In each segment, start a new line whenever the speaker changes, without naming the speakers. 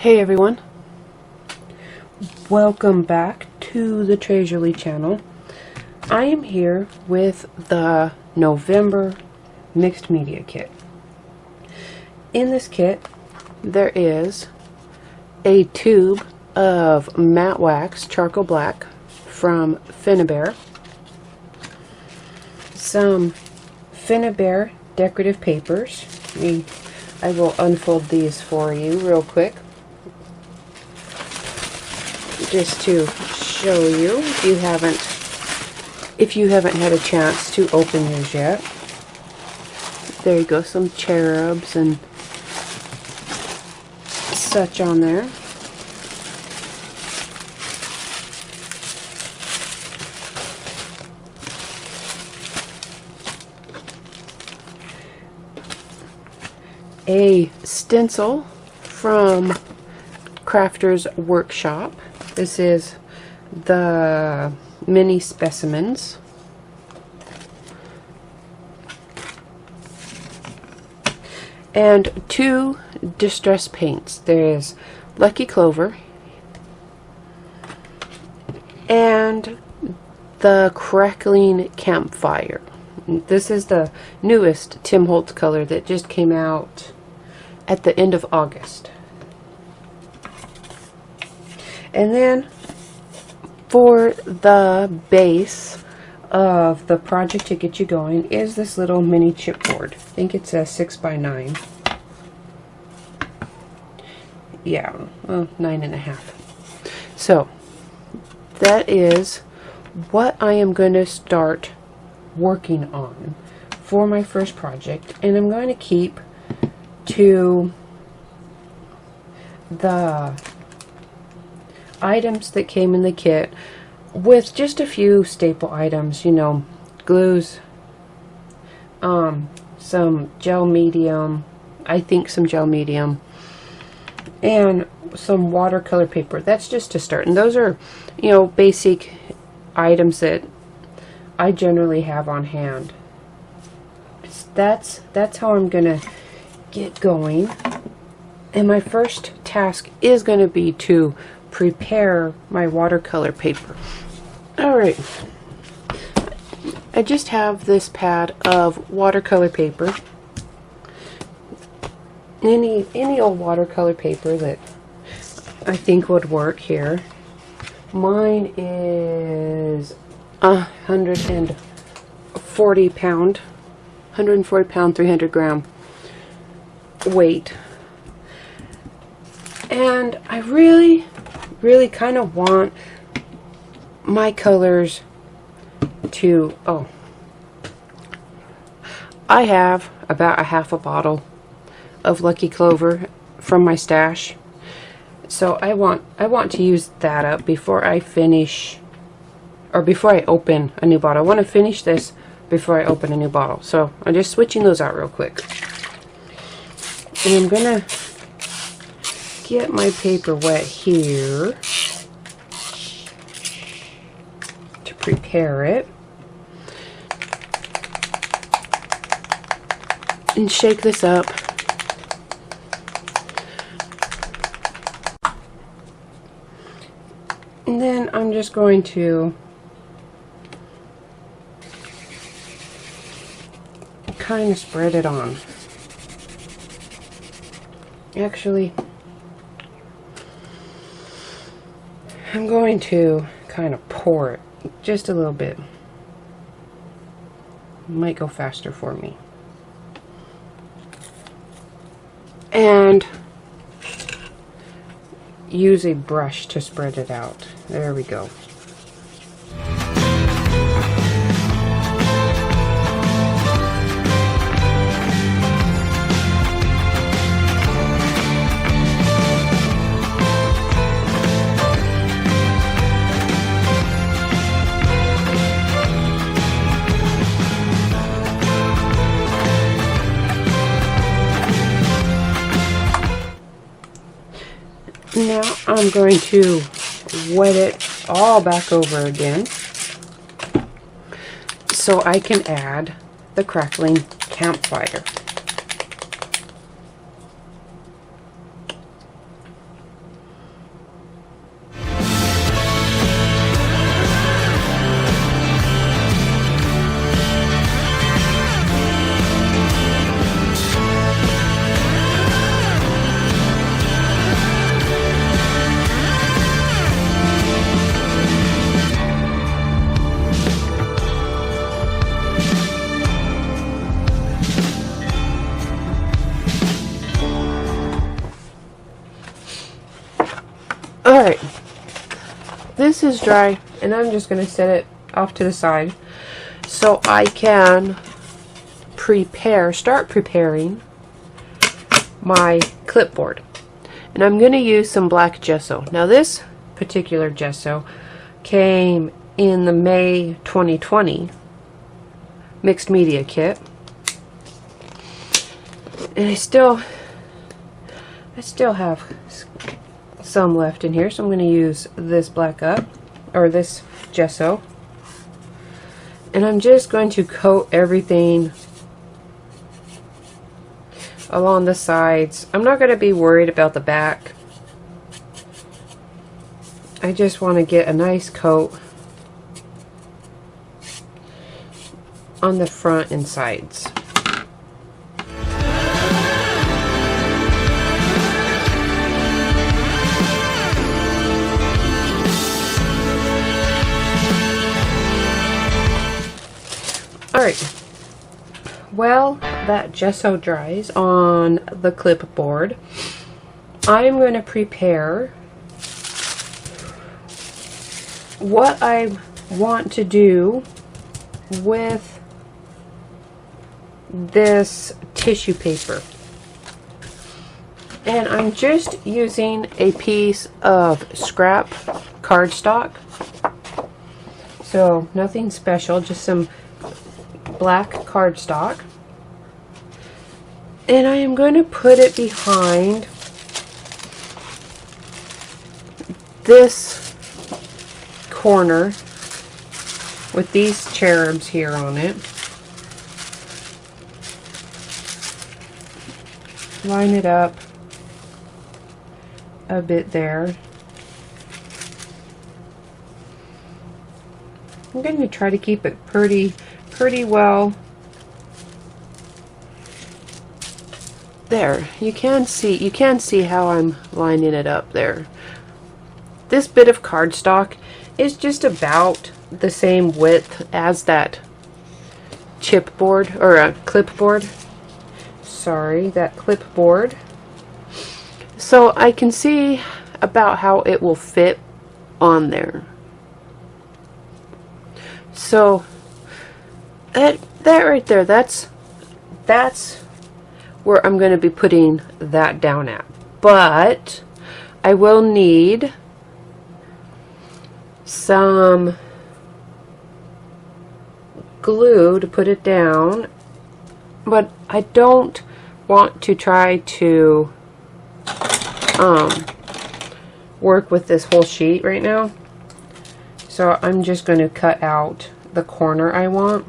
Hey everyone, welcome back to the Tres Jolie channel. I am here with the November mixed media kit. In this kit there is a tube of matte wax charcoal black from Finnabair, some Finnabair decorative papers. I will unfold these for you real quick, just to show you if you haven't had a chance to open yours yet. There you go, some cherubs and such on there. A stencil from Crafter's Workshop. This is the mini specimens. And two distress paints. There is Lucky Clover and the Crackling Campfire. This is the newest Tim Holtz color that just came out at the end of August. And then for the base of the project to get you going is this little mini chipboard. I think it's a 6x9. Yeah, well, 9.5. So that is what I am going to start working on for my first project, and I'm going to keep to the items that came in the kit, with just a few staple items, you know, glues, some gel medium, I think some gel medium, and some watercolor paper. That's just to start, and those are, you know, basic items that I generally have on hand. That's how I'm gonna get going. And my first task is going to be to prepare my watercolor paper. Alright, I just have this pad of watercolor paper. Any old watercolor paper that I think would work here. Mine is 140 pound, 300 gram weight. And I really kind of want my colors to, I have about a half a bottle of Lucky Clover from my stash. So I want to use that up before I finish, or before I open a new bottle. I want to finish this before I open a new bottle. So I'm just switching those out real quick. And I'm gonna get my paper wet here to prepare it, and shake this up. And then I'm just going to kind of spread it on. Actually, I'm going to kind of pour it just a little bit. It might go faster for me. And use a brush to spread it out. There we go. Now I'm going to wet it all back over again so I can add the Crackling Campfire. Alright, this is dry, and I'm just going to set it off to the side so I can start preparing my clipboard. And I'm going to use some black gesso. Now this particular gesso came in the May 2020 mixed media kit, and I still have some left in here, so I'm going to use this this gesso, and I'm just going to coat everything along the sides. I'm not going to be worried about the back. I just want to get a nice coat on the front and sides. Alright, while that gesso dries on the clipboard, I'm going to prepare what I want to do with this tissue paper. And I'm just using a piece of scrap cardstock. So nothing special, just some black cardstock. And I am going to put it behind this corner with these cherubs here on it. Line it up a bit there. I'm going to try to keep it pretty well. There, you can see how I'm lining it up there. This bit of cardstock is just about the same width as that chipboard, or a clipboard. Sorry, that clipboard. So I can see about how it will fit on there. So that right there, that's where I'm going to be putting that down at. But I will need some glue to put it down, but I don't want to try to work with this whole sheet right now, so I'm just going to cut out the corner I want.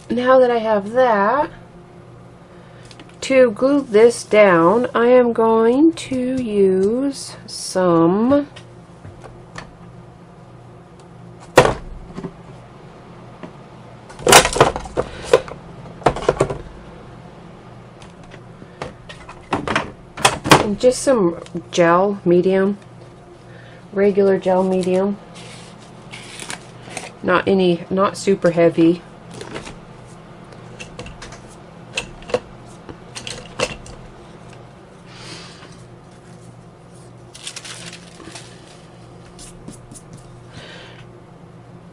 Now that I have that, to glue this down, I am going to use some just some gel medium, regular gel medium, not super heavy.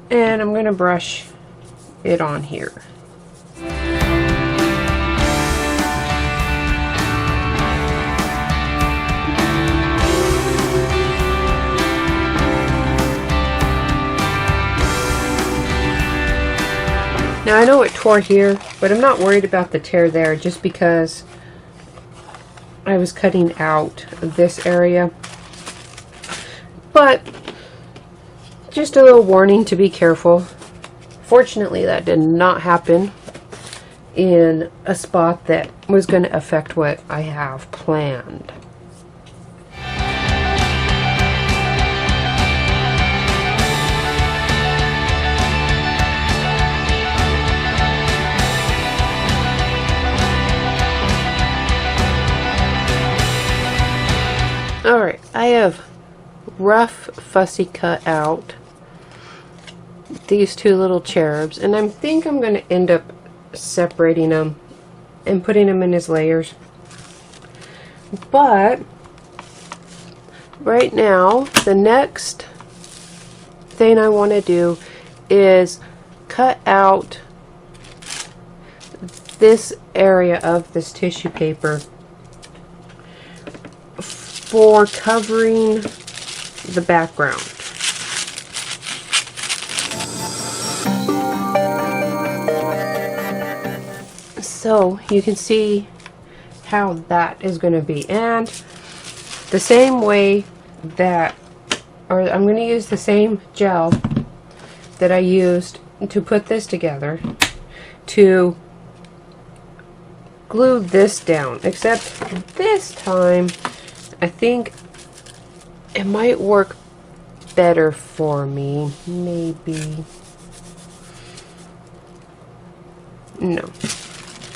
And I'm going to brush it on here. Now I know it tore here, but I'm not worried about the tear there, just because I was cutting out this area. But just a little warning to be careful. Fortunately, that did not happen in a spot that was going to affect what I have planned. Alright, I have rough fussy cut out these two little cherubs, and I think I'm going to end up separating them and putting them in his layers. But right now, the next thing I want to do is cut out this area of this tissue paper for covering the background. So you can see how that is going to be, and the same way that, or I'm going to use the same gel that I used to put this together to glue this down, except this time I think it might work better for me. Maybe. No.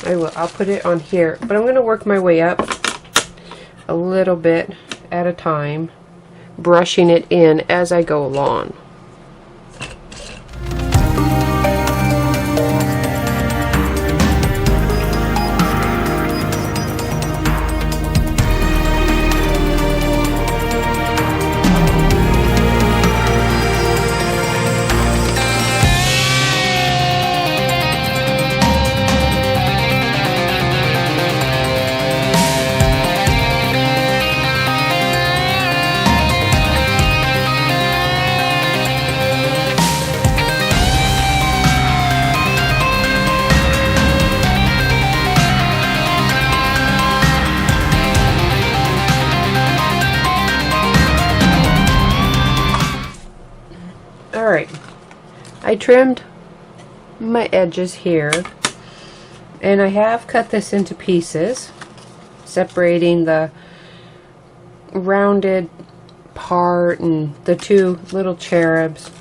I will. I'll put it on here, but I'm going to work my way up a little bit at a time, brushing it in as I go along. Alright, I trimmed my edges here, and I have cut this into pieces, separating the rounded part and the two little cherubs.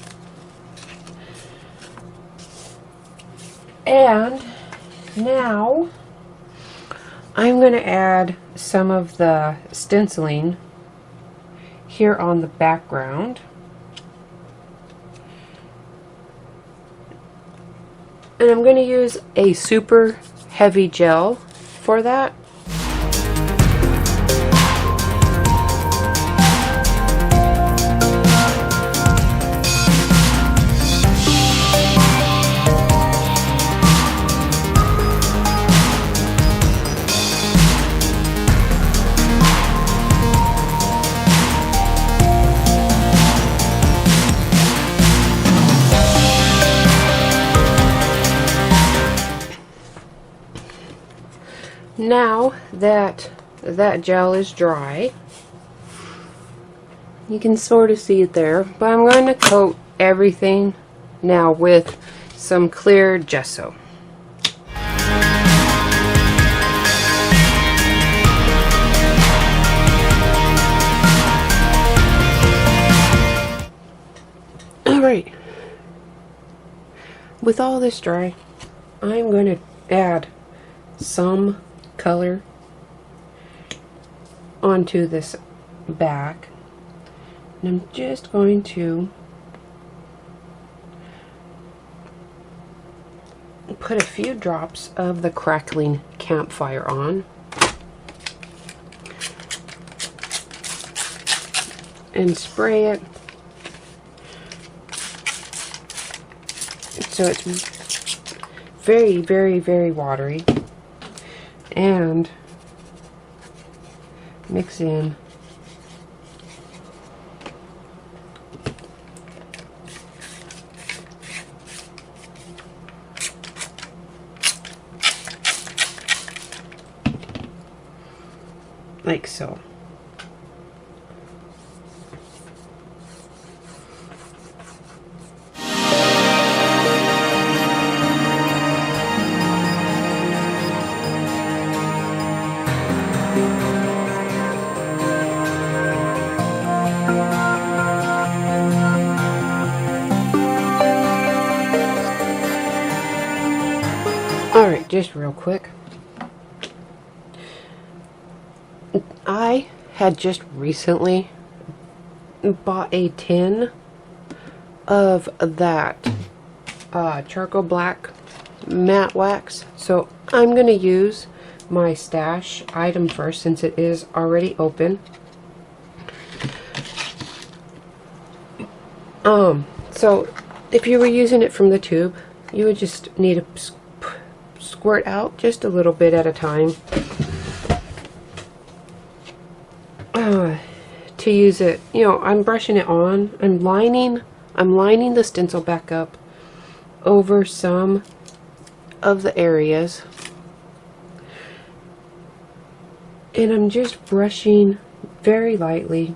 And now I'm going to add some of the stenciling here on the background. And I'm going to use a super heavy gel for that. Now that that gel is dry, you can sort of see it there, but I'm going to coat everything now with some clear gesso. Alright, with all this dry, I'm going to add some color onto this back, and I'm just going to put a few drops of the crackling campfire on, and spray it so it's very, very, very watery, and mix in like so. Alright, just real quick. I had just recently bought a tin of that charcoal black matte wax. So I'm going to use my stash item first since it is already open. So if you were using it from the tube, you would just need to squirt out just a little bit at a time to use it. You know, I'm brushing it on. I'm lining the stencil back up over some of the areas, and I'm just brushing very lightly,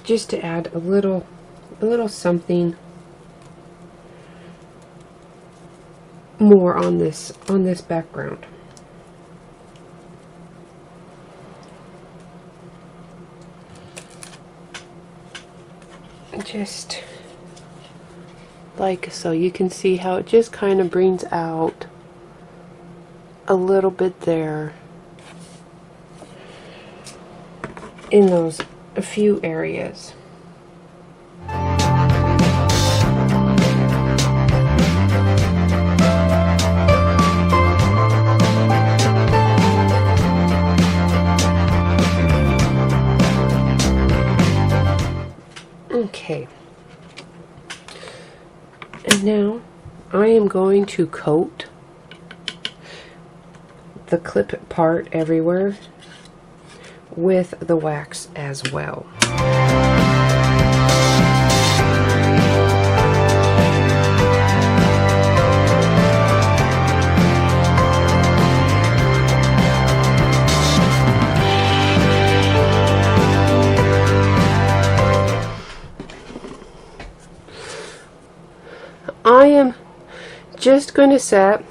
just to add a little something more on this background. Just like so. You can see how it just kind of brings out a little bit there in those a few areas. Okay, and now I am going to coat the clip part everywhere with the wax as well. I am just going to set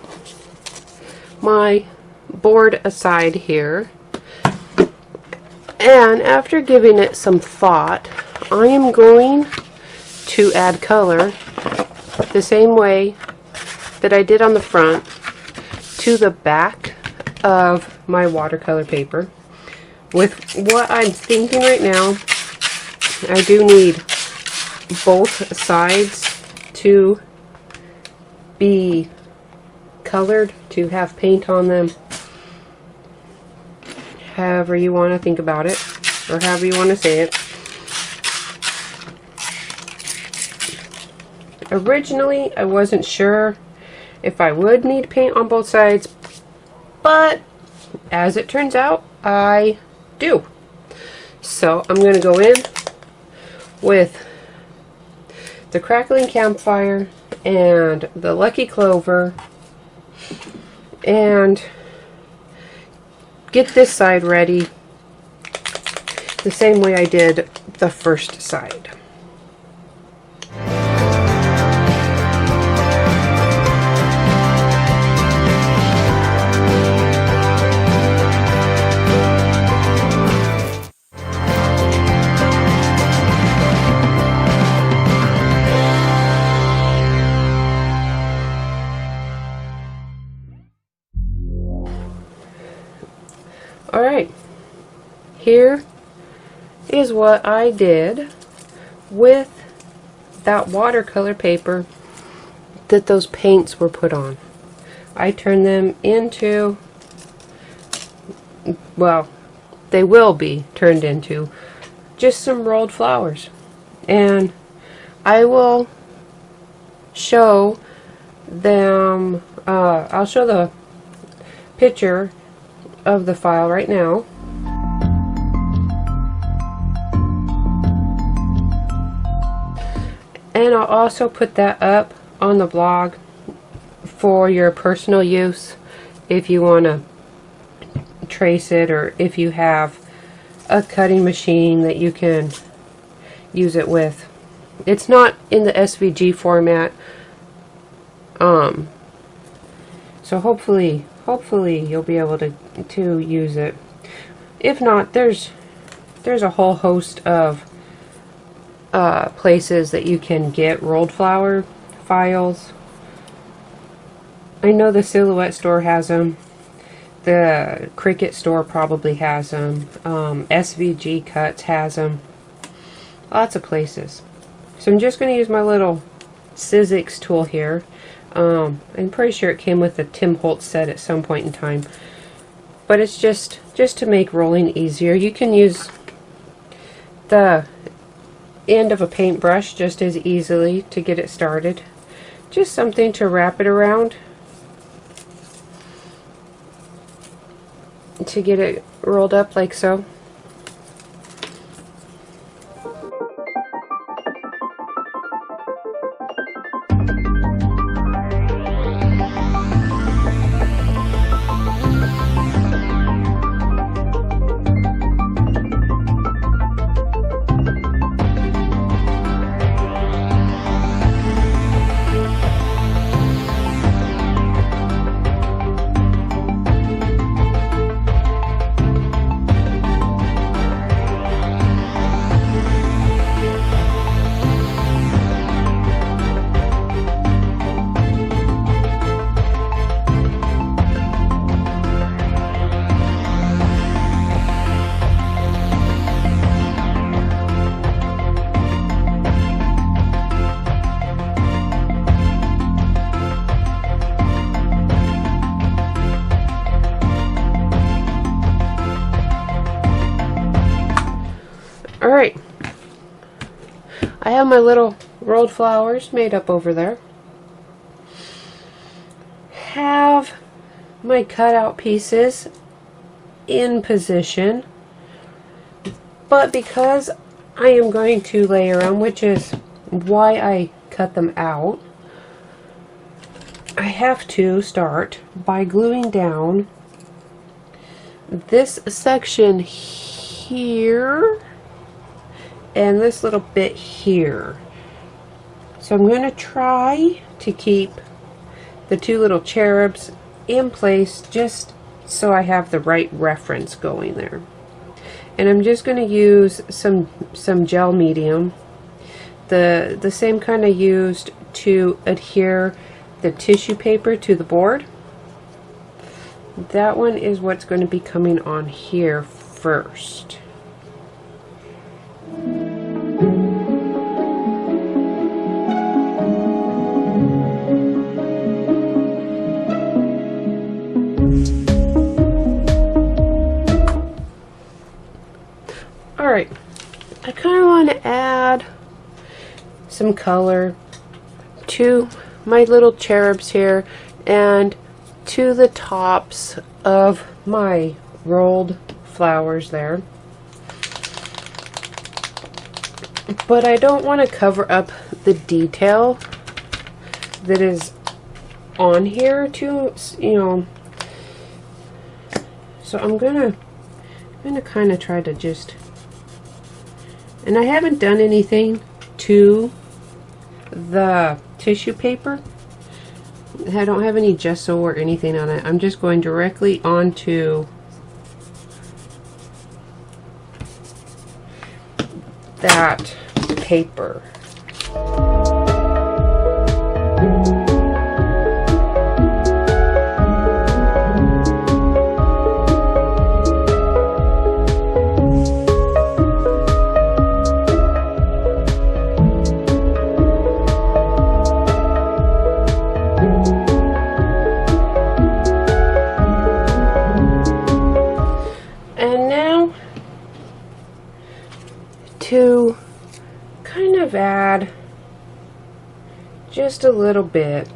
my board aside here, and after giving it some thought, I am going to add color the same way that I did on the front to the back of my watercolor paper. With what I'm thinking right now, I do need both sides to be colored, to have paint on them, however you want to think about it, or however you want to say it. Originally, I wasn't sure if I would need paint on both sides, but as it turns out, I do. So I'm going to go in with the Crackling Campfire and the Lucky Clover and get this side ready the same way I did the first side. Alright, here is what I did with that watercolor paper that those paints were put on. I turned them into, well, they will be turned into just some rolled flowers. And I will show them, I'll show the picture of the file right now. And I'll also put that up on the blog for your personal use if you want to trace it, or if you have a cutting machine that you can use it with. It's not in the SVG format, so hopefully you'll be able to use it. If not, there's a whole host of places that you can get rolled flower files. I know the Silhouette store has them. The Cricut store probably has them. SVG Cuts has them. Lots of places. So I'm just going to use my little Sizzix tool here. I'm pretty sure it came with a Tim Holtz set at some point in time. But it's just to make rolling easier. You can use the end of a paintbrush just as easily to get it started. Just something to wrap it around to get it rolled up like so. Alright, I have my little rolled flowers made up over there. Have my cutout pieces in position, but because I am going to layer them, which is why I cut them out, I have to start by gluing down this section here and this little bit here. So I'm going to try to keep the two little cherubs in place just so I have the right reference going there. And I'm just going to use some gel medium, the same kind I used to adhere the tissue paper to the board. That one is what's going to be coming on here first. Alright, I kind of want to add some color to my little cherubs here and to the tops of my rolled flowers there. But I don't want to cover up the detail that is on here too, you know. So I'm gonna kind of try to just, and I haven't done anything to the tissue paper. I don't have any gesso or anything on it. I'm just going directly onto that paper. And now to kind of add just a little bit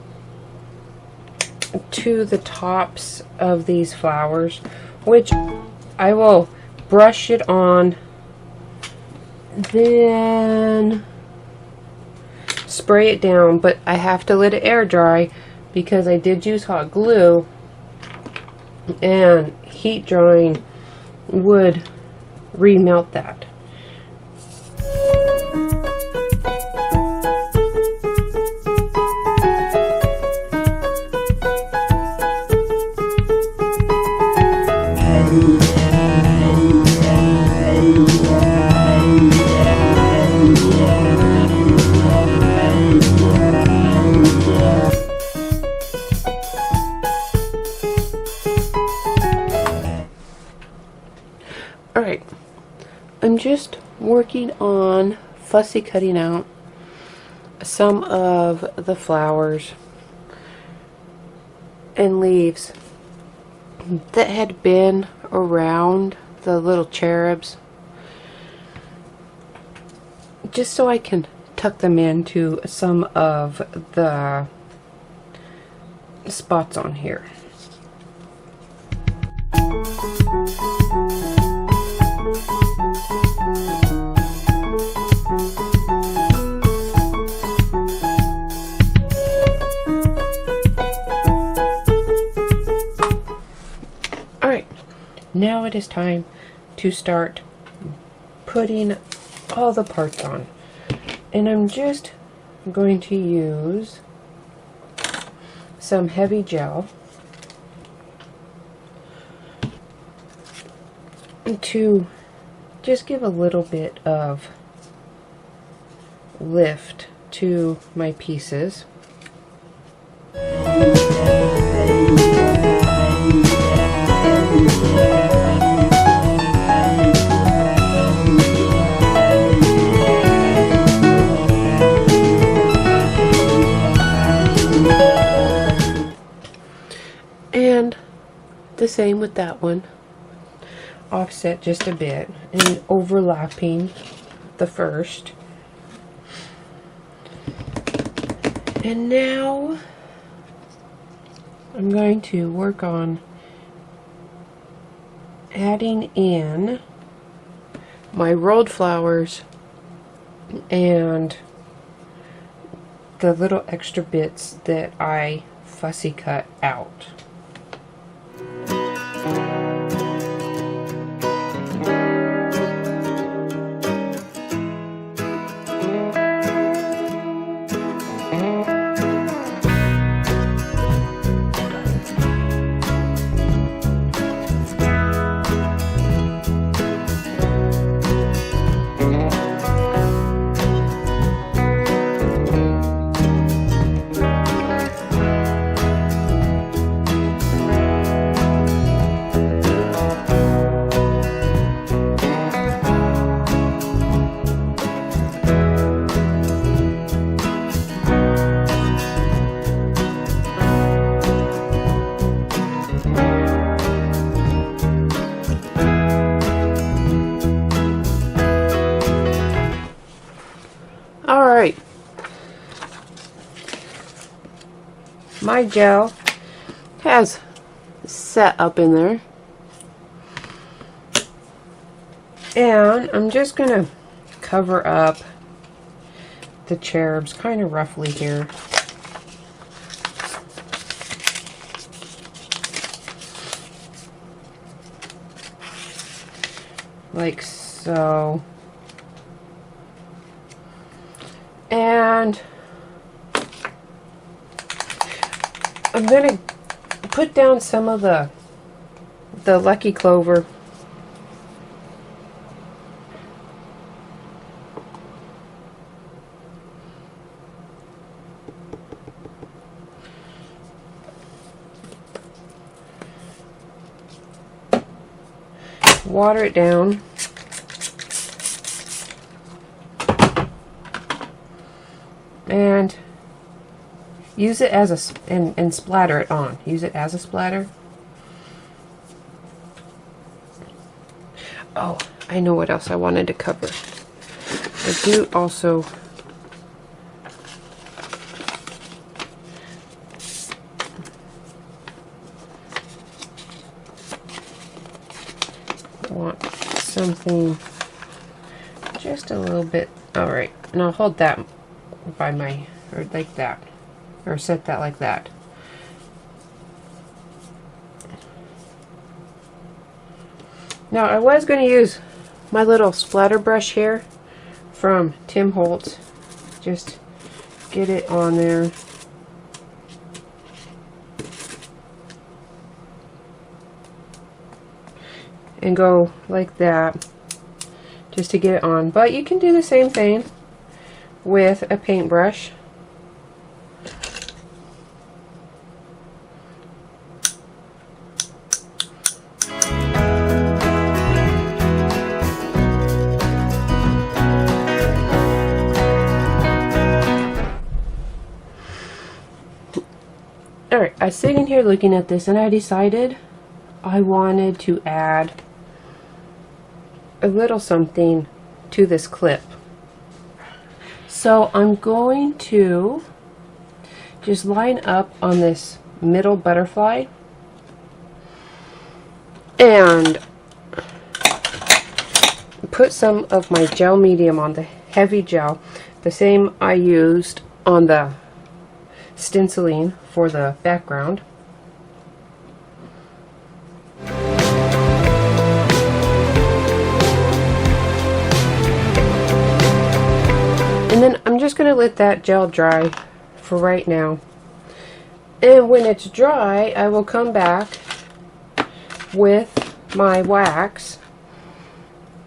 to the tops of these flowers, which I will brush it on, then spray it down, but I have to let it air dry because I did use hot glue, and heat drying would remelt that. Alright, I'm just working on fussy cutting out some of the flowers and leaves that had been around the little cherubs, just so I can tuck them into some of the spots on here. Alright, now it is time to start putting all the parts on. And I'm just going to use some heavy gel to just give a little bit of lift to my pieces. And the same with that one. Offset just a bit and overlapping the first. And now I'm going to work on adding in my rolled flowers and the little extra bits that I fussy cut out. Alright, my gel has set up in there, and I'm just going to cover up the cherubs kind of roughly here. Like so. And I'm going to put down some of the Lucky Clover. Water it down. And use it as a and splatter it on. Use it as a splatter. Oh, I know what else I wanted to cover. I do also want something just a little bit. All right, and I'll hold that by my, or like that, or set that like that. Now I was going to use my little splatter brush here from Tim Holtz. Just get it on there. And go like that just to get it on. But you can do the same thing with a paintbrush. Alright, I was sitting here looking at this and I decided I wanted to add a little something to this clip. So I'm going to just line up on this middle butterfly and put some of my gel medium on, the heavy gel, the same I used on the stenciling for the background. And then I'm just going to let that gel dry for right now. And when it's dry, I will come back with my wax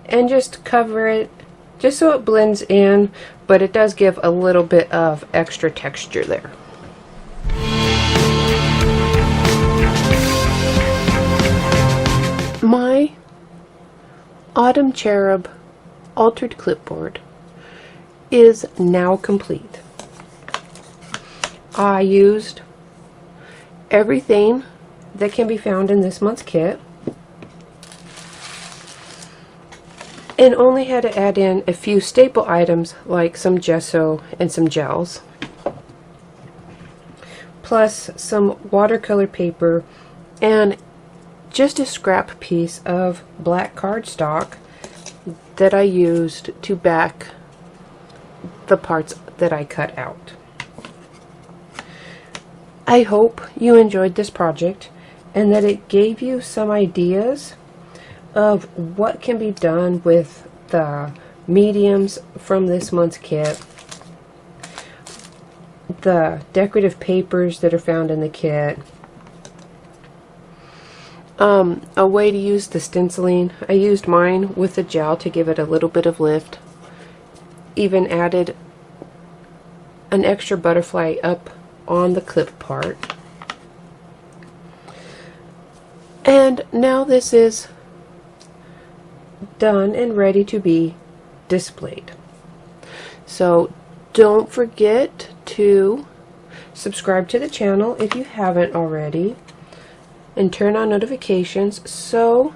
and just cover it just so it blends in, but it does give a little bit of extra texture there. My Autumn Cherub altered clipboard is now complete. I used everything that can be found in this month's kit and only had to add in a few staple items like some gesso and some gels, plus some watercolor paper and just a scrap piece of black cardstock that I used to back the parts that I cut out. I hope you enjoyed this project and that it gave you some ideas of what can be done with the mediums from this month's kit, the decorative papers that are found in the kit, a way to use the stenciling. I used mine with the gel to give it a little bit of lift, even added an extra butterfly up on the clip part. And now this is done and ready to be displayed. So don't forget to subscribe to the channel if you haven't already, and turn on notifications so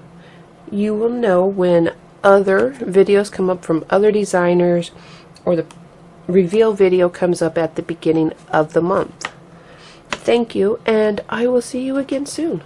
you will know when other videos come up from other designers or the reveal video comes up at the beginning of the month. Thank you, and I will see you again soon.